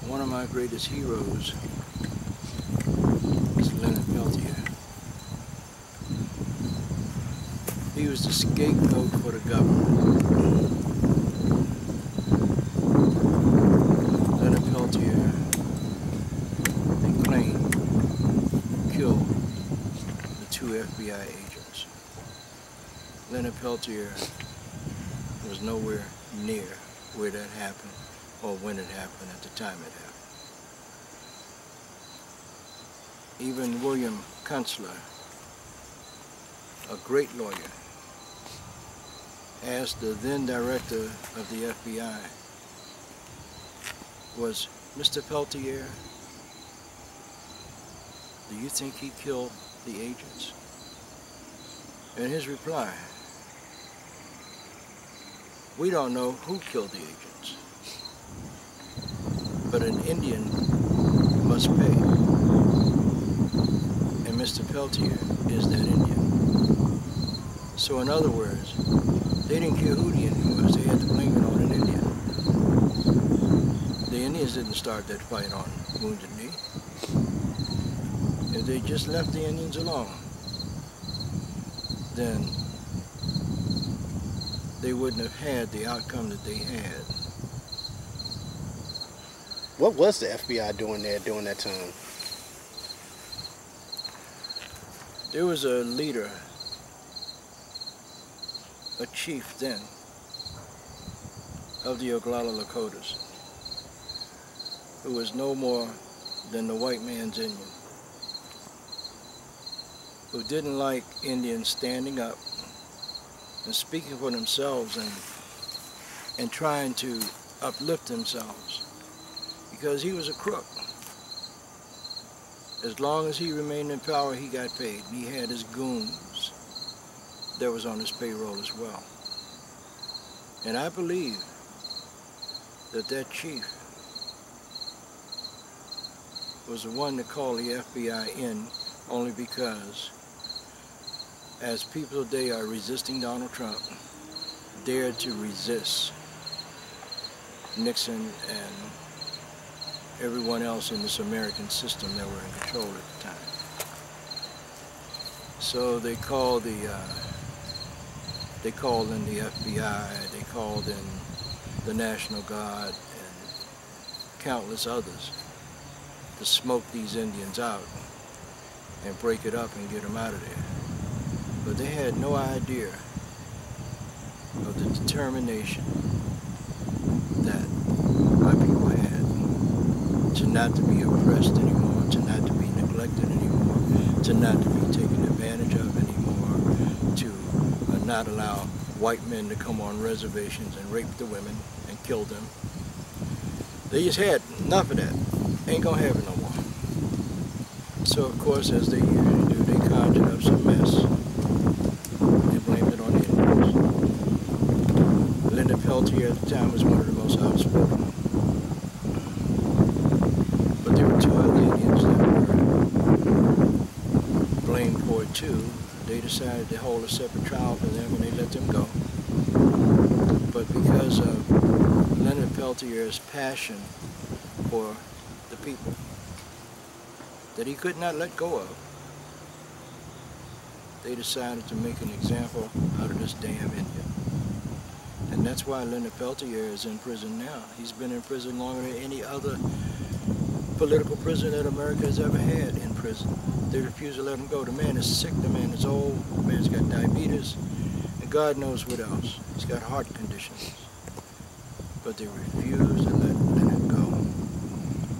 One of my greatest heroes is Leonard Peltier. He was the scapegoat for the government. Leonard Peltier, they claim, killed the 2 FBI agents. Leonard Peltier was nowhere near where that happened or when it happened at the time it happened. Even William Kunstler, a great lawyer, asked the then director of the FBI, was Mr. Peltier, do you think he killed the agents? And his reply, we don't know who killed the agents, but an Indian must pay. And Mr. Peltier is that Indian. So in other words, they didn't care who the Indian was, they had to blame it on an Indian. The Indians didn't start that fight on Wounded Knee. If they just left the Indians alone, then they wouldn't have had the outcome that they had. What was the FBI doing there during that time? There was a leader, a chief then, of the Oglala Lakotas, who was no more than the white man's Indian, who didn't like Indians standing up and speaking for themselves and trying to uplift themselves, because he was a crook. As long as he remained in power, he got paid. He had his goons that was on his payroll as well. And I believe that that chief was the one that called the FBI in only because as people today are resisting Donald Trump, dared to resist Nixon and everyone else in this American system that were in control at the time. So they called in the FBI, they called in the National Guard and countless others to smoke these Indians out and break it up and get them out of there. But they had no idea of the determination that my people had to not to be oppressed anymore, to not to be neglected anymore, to not to be taken advantage of anymore, to not allow white men to come on reservations and rape the women and kill them. They just had enough of that. Ain't gonna have it no more. So of course, as they usually do, they conjured up some mess. They blamed it on the Indians. Leonard Peltier at the time was one of the most outspoken. But there were 2 other Indians that were blamed for it too. They decided to hold a separate trial for them and they let them go. But because of Leonard Peltier's passion for the people that he could not let go of, they decided to make an example out of this damn Indian. And that's why Leonard Peltier is in prison now. He's been in prison longer than any other political prisoner that America has ever had in prison. They refuse to let him go. The man is sick, the man is old, the man's got diabetes, and God knows what else. He's got heart conditions. But they refuse to let Leonard go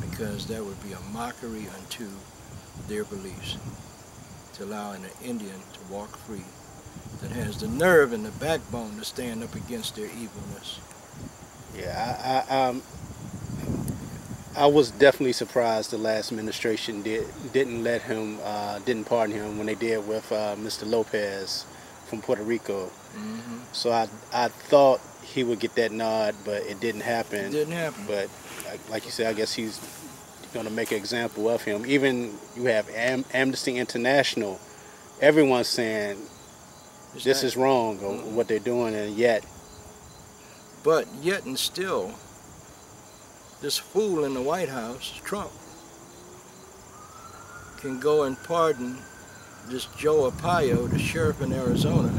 because that would be a mockery unto their beliefs, to allow an Indian to walk free that has the nerve and the backbone to stand up against their evilness. Yeah, I was definitely surprised the last administration didn't let him, didn't pardon him when they did with Mr. Lopez from Puerto Rico. Mm-hmm. So I thought he would get that nod, but it didn't happen. It didn't happen. But like you said, I guess he's going to make an example of him. Even you have Amnesty International, everyone's saying this is wrong, or what they're doing, and yet. But yet and still, this fool in the White House, Trump, can go and pardon this Joe Arpaio, the sheriff in Arizona,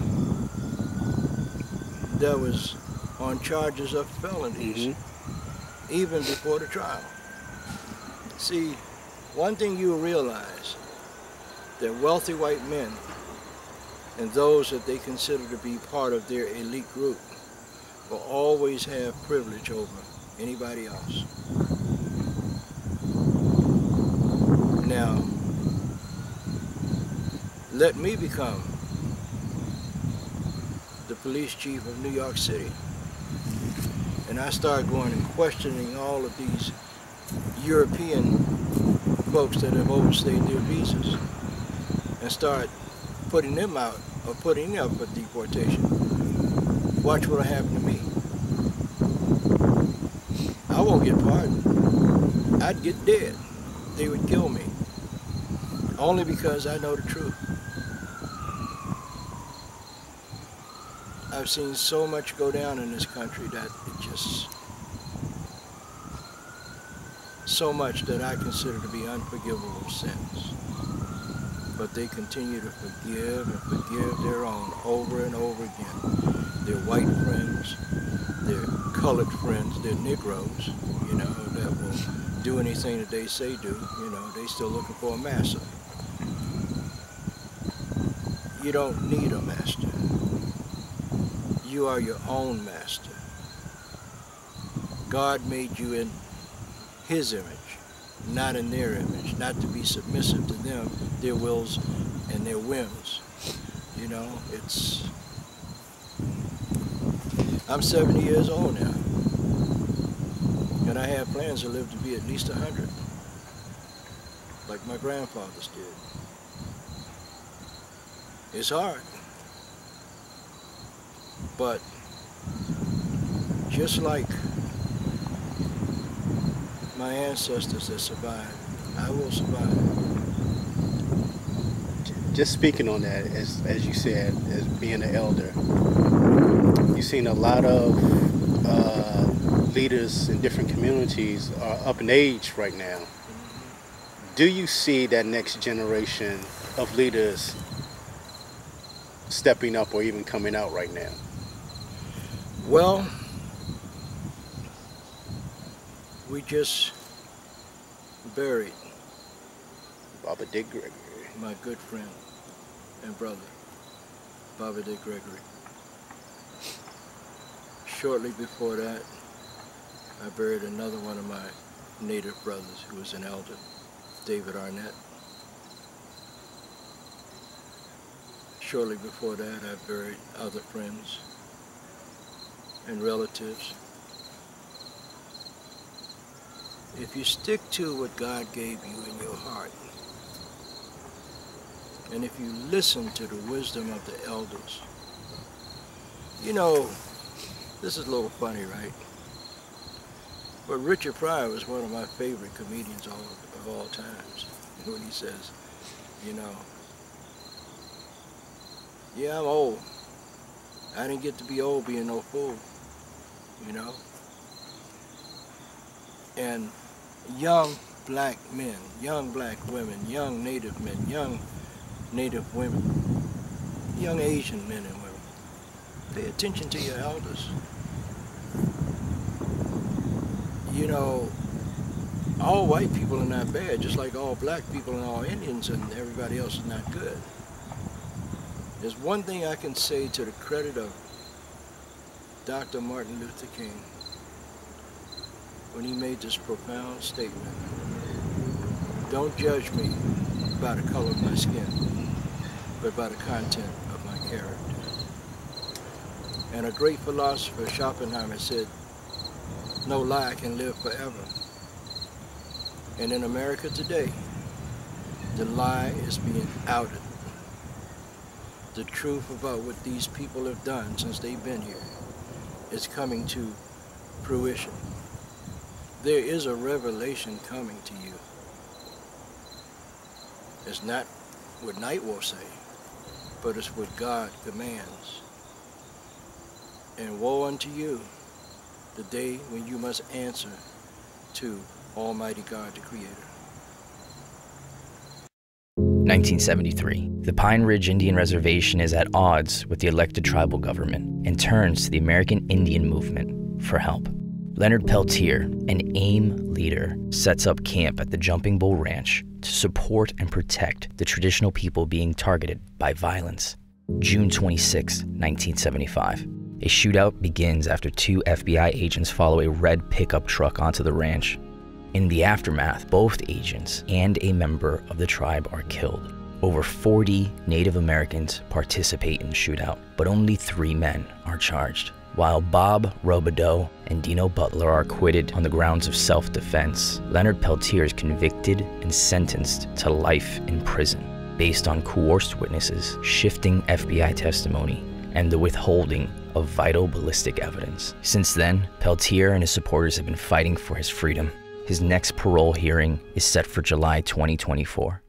that was on charges of felonies, even before the trial. See, one thing you realize, that wealthy white men and those that they consider to be part of their elite group will always have privilege over anybody else. Now, let me become the police chief of New York City, and I start going and questioning all of these European folks that have overstayed their visas and start putting them out or putting them up for deportation. Watch what'll happen to me. I won't get pardoned. I'd get dead. They would kill me. Only because I know the truth. I've seen so much go down in this country that it just, so much that I consider to be unforgivable sins. But they continue to forgive and forgive their own over and over again. Their white friends, their colored friends, their Negroes, you know, that will do anything that they say do, you know, they still looking for a master. You don't need a master. You are your own master. God made you in His image, not in their image, not to be submissive to them, their wills and their whims. You know, I'm 70 years old now, and I have plans to live to be at least 100, like my grandfathers did. It's hard, but just like my ancestors that survived, I will survive. Just speaking on that, as you said, as being an elder, you've seen a lot of leaders in different communities are up in age right now. Do you see that next generation of leaders stepping up or even coming out right now? Well, we just buried Baba Dick Gregory, my good friend and brother, Baba Dick Gregory. Shortly before that, I buried another one of my native brothers who was an elder, David Arnett. Shortly before that, I buried other friends and relatives. If you stick to what God gave you in your heart, and if you listen to the wisdom of the elders, you know, this is a little funny, right? But Richard Pryor was one of my favorite comedians of all times. When he says, you know, yeah, I'm old. I didn't get to be old being no fool, you know? And young black men, young black women, young Native men, young Native women, young Asian men and women, pay attention to your elders. You know, all white people are not bad, just like all black people and all Indians and everybody else is not good. There's one thing I can say to the credit of Dr. Martin Luther King when he made this profound statement: don't judge me by the color of my skin, but by the content of my character. And a great philosopher, Schopenhauer, said, no lie can live forever. And in America today, the lie is being outed. The truth about what these people have done since they've been here is coming to fruition. There is a revelation coming to you. It's not what Nightwolf say, but it's what God commands. And woe unto you the day when you must answer to Almighty God, the Creator. 1973. The Pine Ridge Indian Reservation is at odds with the elected tribal government and turns to the American Indian movement for help. Leonard Peltier, an AIM leader, sets up camp at the Jumping Bull Ranch to support and protect the traditional people being targeted by violence. June 26, 1975. A shootout begins after 2 FBI agents follow a red pickup truck onto the ranch. In the aftermath, both agents and a member of the tribe are killed. Over 40 Native Americans participate in the shootout, but only 3 men are charged. While Bob Robideau and Dino Butler are acquitted on the grounds of self-defense, Leonard Peltier is convicted and sentenced to life in prison based on coerced witnesses, shifting FBI testimony, and the withholding of vital ballistic evidence. Since then, Peltier and his supporters have been fighting for his freedom. His next parole hearing is set for July 2024.